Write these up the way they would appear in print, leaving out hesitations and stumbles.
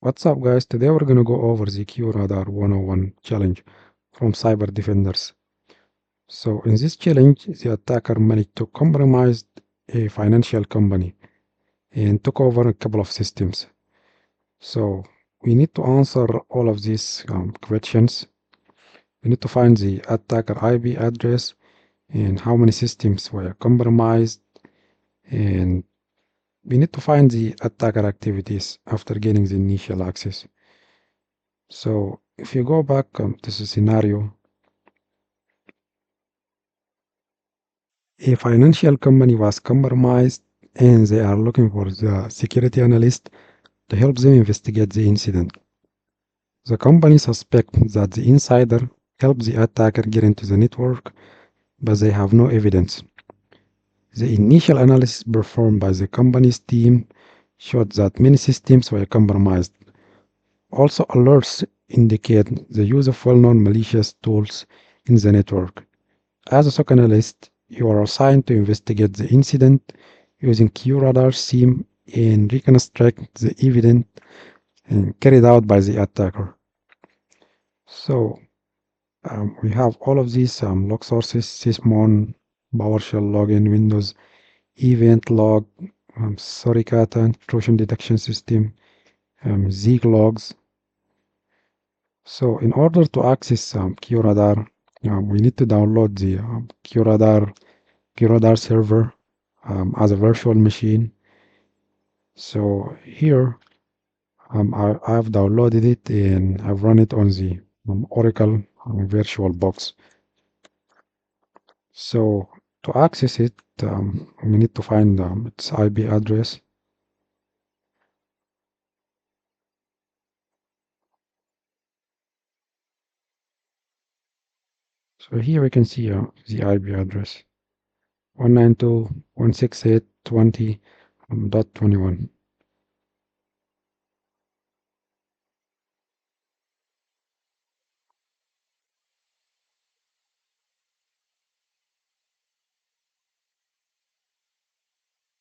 What's up, guys? Today we're gonna go over the QRadar 101 challenge from CyberDefenders. So in this challenge, the attacker managed to compromise a financial company and took over a couple of systems. So we need to answer all of these questions. We need to find the attacker IP address and how many systems were compromised, and we need to find the attacker activities after getting the initial access. So if you go back to the scenario, a financial company was compromised and they are looking for the security analyst to help them investigate the incident. The company suspects that the insider helped the attacker get into the network, but they have no evidence. The initial analysis performed by the company's team showed that many systems were compromised. Also, alerts indicate the use of well-known malicious tools in the network. As a SOC analyst, you are assigned to investigate the incident using QRadar SIEM and reconstruct the event carried out by the attacker. So we have all of these log sources: Sysmon, PowerShell login, Windows, event log, Suricata, intrusion detection system, Zeek logs. So in order to access QRadar, we need to download the QRadar server as a virtual machine. So here I've downloaded it and I've run it on the Oracle VirtualBox. So to access it, we need to find its IP address. So here we can see the IP address 192.168.20.21.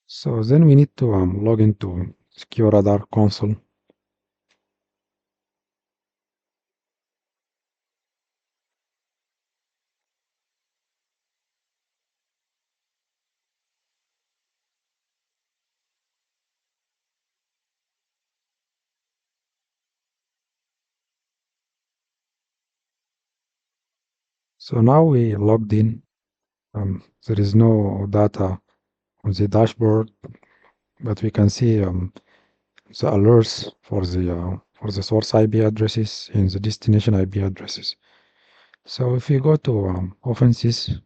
So then we need to log into QRadar console. So now we logged in. There is no data on the dashboard, but we can see the alerts for the source IP addresses and the destination IP addresses. So if you go to offenses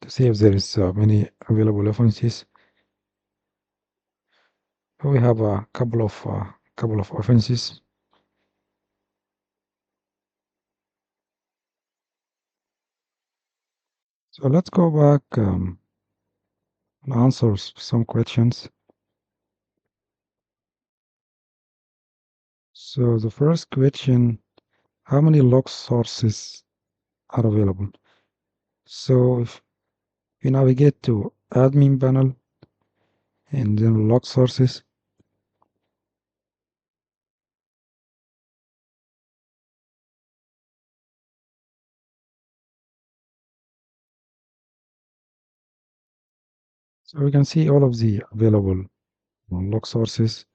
to see if there is any available offenses, we have a couple of offenses. So let's go back and answer some questions. So the first question: how many log sources are available? So if we navigate to admin panel and then log sources, so we can see all of the available log sources,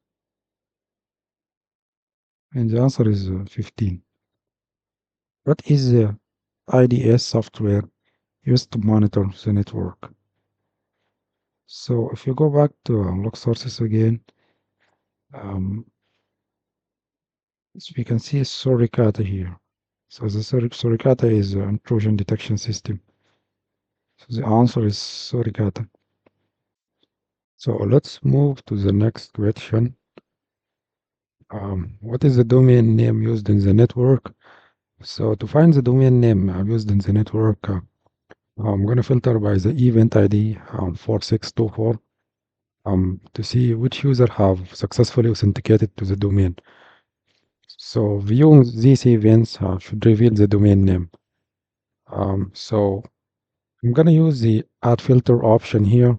and the answer is 15. What is the IDS software used to monitor the network? So if you go back to log sources again, so we can see Suricata here. So the Suricata is an intrusion detection system. So the answer is Suricata. So let's move to the next question. What is the domain name used in the network? So to find the domain name used in the network, I'm going to filter by the event ID 4624 to see which user have successfully authenticated to the domain. So viewing these events should reveal the domain name. So I'm going to use the add filter option here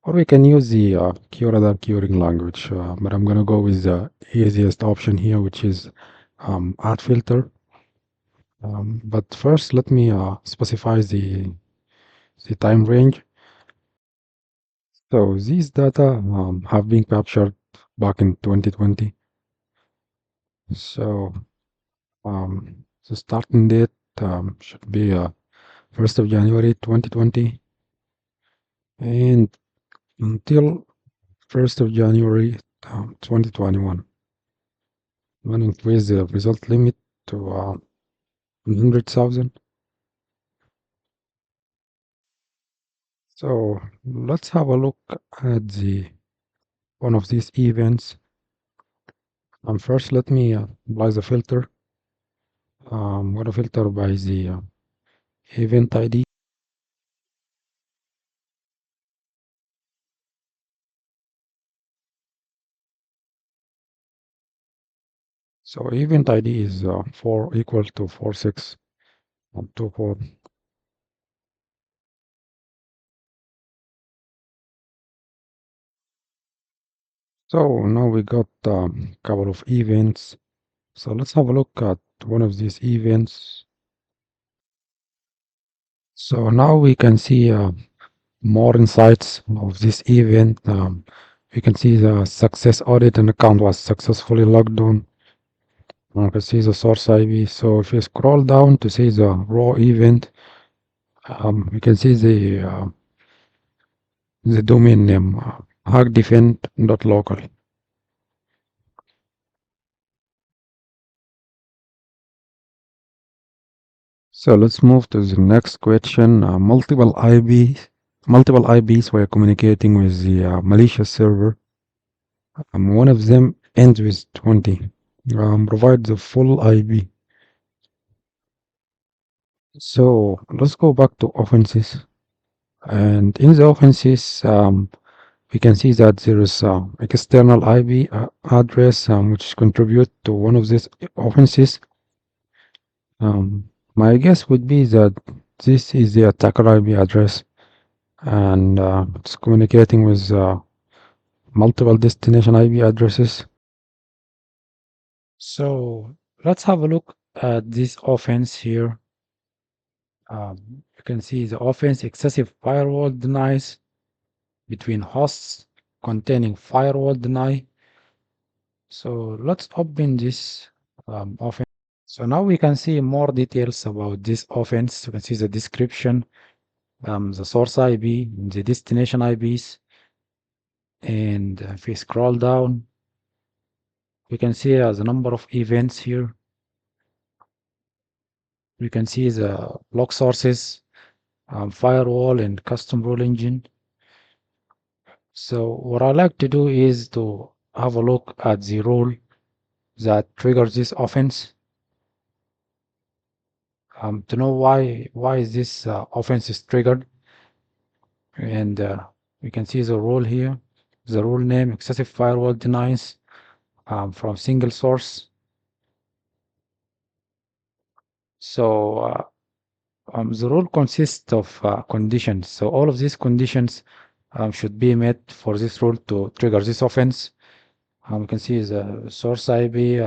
Or we can use the QRadar queuing language, but I'm gonna go with the easiest option here, which is add filter. But first, let me specify the time range. So these data have been captured back in 2020. So the starting date should be 1st of January 2020 and until 1st of January 2021. I'm going to increase the result limit to 100,000. So let's have a look at the one of these events. First, let me apply the filter. I'm going to filter by the event ID. So event ID is 4 equal to 4624. So now we got a couple of events. So let's have a look at one of these events. So now we can see more insights of this event. We can see the success audit and account was successfully logged on. You can see the source IP. So if you scroll down to see the raw event, we can see the domain name hackdefend.local. So let's move to the next question. Multiple IPs were communicating with the malicious server. One of them ends with 20. Provide the full IP. So let's go back to offenses. And in the offenses, we can see that there is external IP address which contribute to one of these offenses. My guess would be that this is the attacker IP address, and it's communicating with multiple destination IP addresses. So let's have a look at this offense here. You can see the offense excessive firewall denies between hosts containing firewall deny. So let's open this offense. So now we can see more details about this offense. You can see the description, the source IP, the destination IPs, and if we scroll down, we can see the number of events here. We can see the log sources, firewall, and custom rule engine. So what I like to do is to have a look at the rule that triggers this offense. To know why is this offense is triggered, and we can see the rule here, the rule name excessive firewall denies from single source. So the rule consists of conditions. So all of these conditions should be met for this rule to trigger this offense. We can see the source IP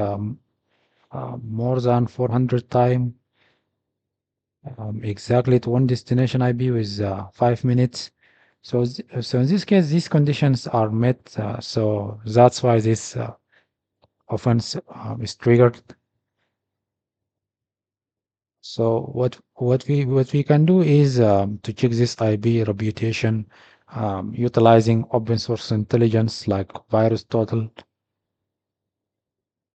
more than 400 times, exactly to one destination IP with 5 minutes. So in this case, these conditions are met. So that's why this offense is triggered. So what we can do is to check this IP reputation utilizing open source intelligence like VirusTotal.